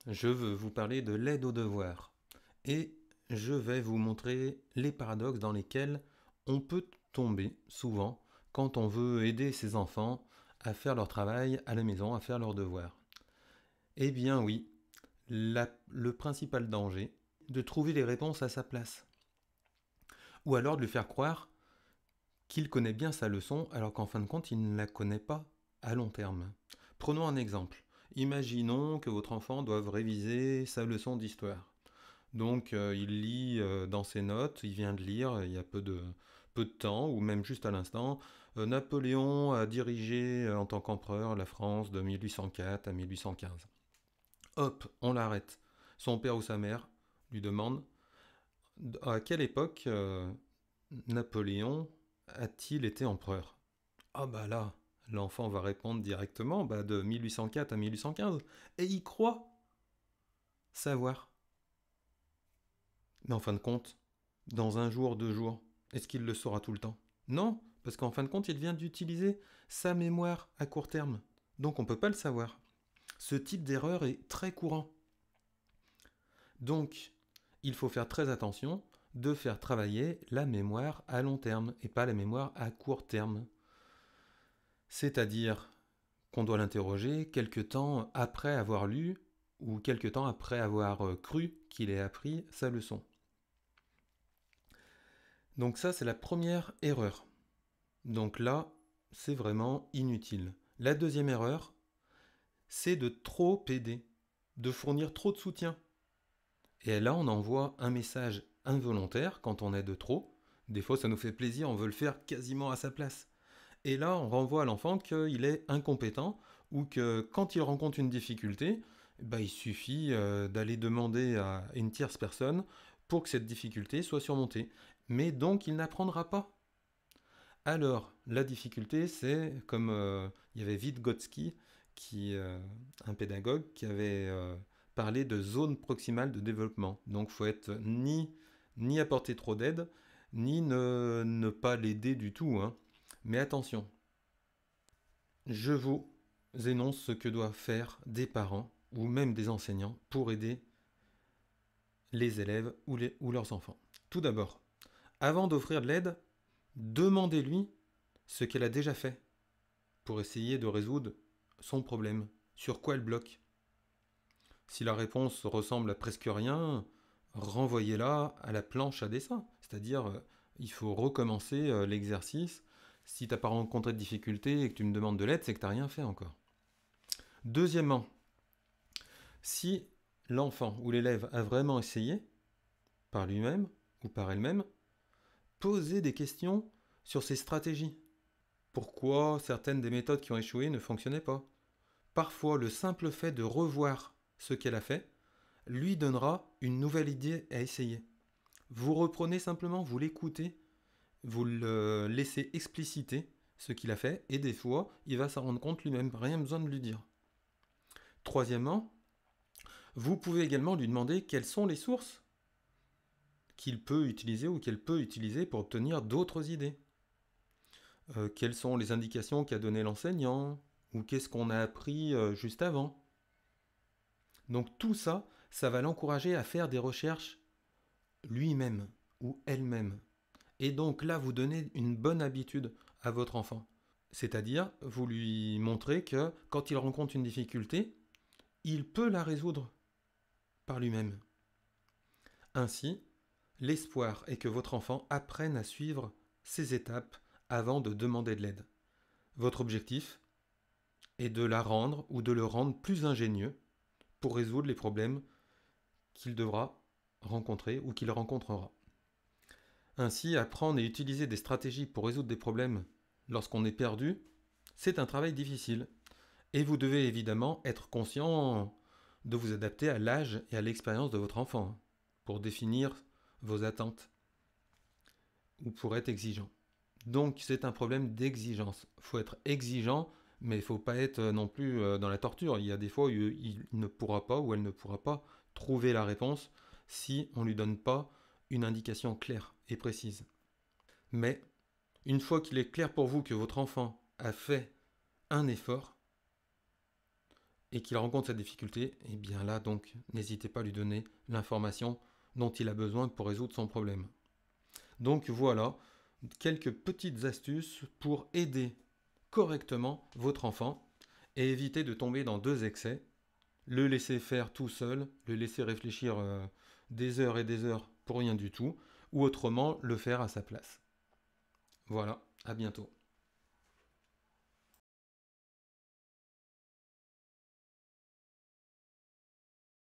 je veux vous parler de l'aide aux devoirs. Et je vais vous montrer les paradoxes dans lesquels on peut tomber souvent quand on veut aider ses enfants à faire leur travail à la maison, à faire leurs devoirs. Eh bien oui, le principal danger, de trouver les réponses à sa place. Ou alors de lui faire croire qu'il connaît bien sa leçon alors qu'en fin de compte il ne la connaît pas à long terme. Prenons un exemple. Imaginons que votre enfant doive réviser sa leçon d'histoire. Donc il lit dans ses notes, il vient de lire il y a peu de temps, ou même juste à l'instant, Napoléon a dirigé en tant qu'empereur la France de 1804 à 1815. Hop, on l'arrête. Son père ou sa mère lui demande à quelle époque Napoléon a-t-il été empereur. Ah bah là, l'enfant va répondre directement de 1804 à 1815, et il croit savoir. Mais en fin de compte, dans un jour, 2 jours, est-ce qu'il le saura tout le temps? Non, parce qu'en fin de compte, il vient d'utiliser sa mémoire à court terme. Donc on ne peut pas le savoir. Ce type d'erreur est très courant. Donc, il faut faire très attention de faire travailler la mémoire à long terme et pas la mémoire à court terme. C'est-à-dire qu'on doit l'interroger quelque temps après avoir lu ou quelque temps après avoir cru qu'il ait appris sa leçon. Donc ça, c'est la première erreur. Donc là, c'est vraiment inutile. La deuxième erreur, c'est de trop aider, de fournir trop de soutien. Et là, on envoie un message involontaire quand on aide trop. Des fois, ça nous fait plaisir, on veut le faire quasiment à sa place. Et là, on renvoie à l'enfant qu'il est incompétent ou que quand il rencontre une difficulté, il suffit d'aller demander à une tierce personne pour que cette difficulté soit surmontée. Mais donc, il n'apprendra pas. Alors, la difficulté, c'est comme il y avait Vygotsky, un pédagogue, qui avait parlé de zone proximale de développement. Donc, il faut être ni apporter trop d'aide, ni ne pas l'aider du tout, hein. Mais attention, je vous énonce ce que doivent faire des parents ou même des enseignants pour aider les élèves ou leurs enfants. Tout d'abord, avant d'offrir de l'aide, demandez-lui ce qu'elle a déjà fait pour essayer de résoudre son problème. Sur quoi elle bloque? Si la réponse ressemble à presque rien, renvoyez-la à la planche à dessin. C'est-à-dire, il faut recommencer l'exercice. Si tu n'as pas rencontré de difficulté et que tu me demandes de l'aide, c'est que tu n'as rien fait encore. Deuxièmement, si l'enfant ou l'élève a vraiment essayé, par lui-même ou par elle-même, posez des questions sur ses stratégies. Pourquoi certaines des méthodes qui ont échoué ne fonctionnaient pas? Parfois, le simple fait de revoir ce qu'elle a fait lui donnera une nouvelle idée à essayer. Vous reprenez simplement, vous l'écoutez, vous le laissez expliciter ce qu'il a fait, et des fois, il va s'en rendre compte lui-même, rien besoin de lui dire. Troisièmement, vous pouvez également lui demander quelles sont les sources qu'il peut utiliser ou qu'elle peut utiliser pour obtenir d'autres idées. Quelles sont les indications qu'a donné l'enseignant, ou qu'est-ce qu'on a appris juste avant. Donc tout ça, ça va l'encourager à faire des recherches lui-même ou elle-même. Et donc là, vous donnez une bonne habitude à votre enfant. C'est-à-dire, vous lui montrez que quand il rencontre une difficulté, il peut la résoudre par lui-même. Ainsi, l'espoir est que votre enfant apprenne à suivre ces étapes avant de demander de l'aide. Votre objectif est de la rendre ou de le rendre plus ingénieux pour résoudre les problèmes qu'il devra rencontrer ou qu'il rencontrera. Ainsi, apprendre et utiliser des stratégies pour résoudre des problèmes lorsqu'on est perdu, c'est un travail difficile. Et vous devez évidemment être conscient de vous adapter à l'âge et à l'expérience de votre enfant pour définir vos attentes ou pour être exigeant. Donc c'est un problème d'exigence. Il faut être exigeant, mais il ne faut pas être non plus dans la torture. Il y a des fois où il ne pourra pas ou elle ne pourra pas trouver la réponse si on ne lui donne pas une indication claire et précise. Mais une fois qu'il est clair pour vous que votre enfant a fait un effort, et qu'il rencontre cette difficulté, et bien là donc n'hésitez pas à lui donner l'information dont il a besoin pour résoudre son problème. Donc voilà, quelques petites astuces pour aider correctement votre enfant et éviter de tomber dans deux excès, le laisser faire tout seul, le laisser réfléchir des heures et des heures pour rien du tout, ou autrement le faire à sa place. Voilà, à bientôt.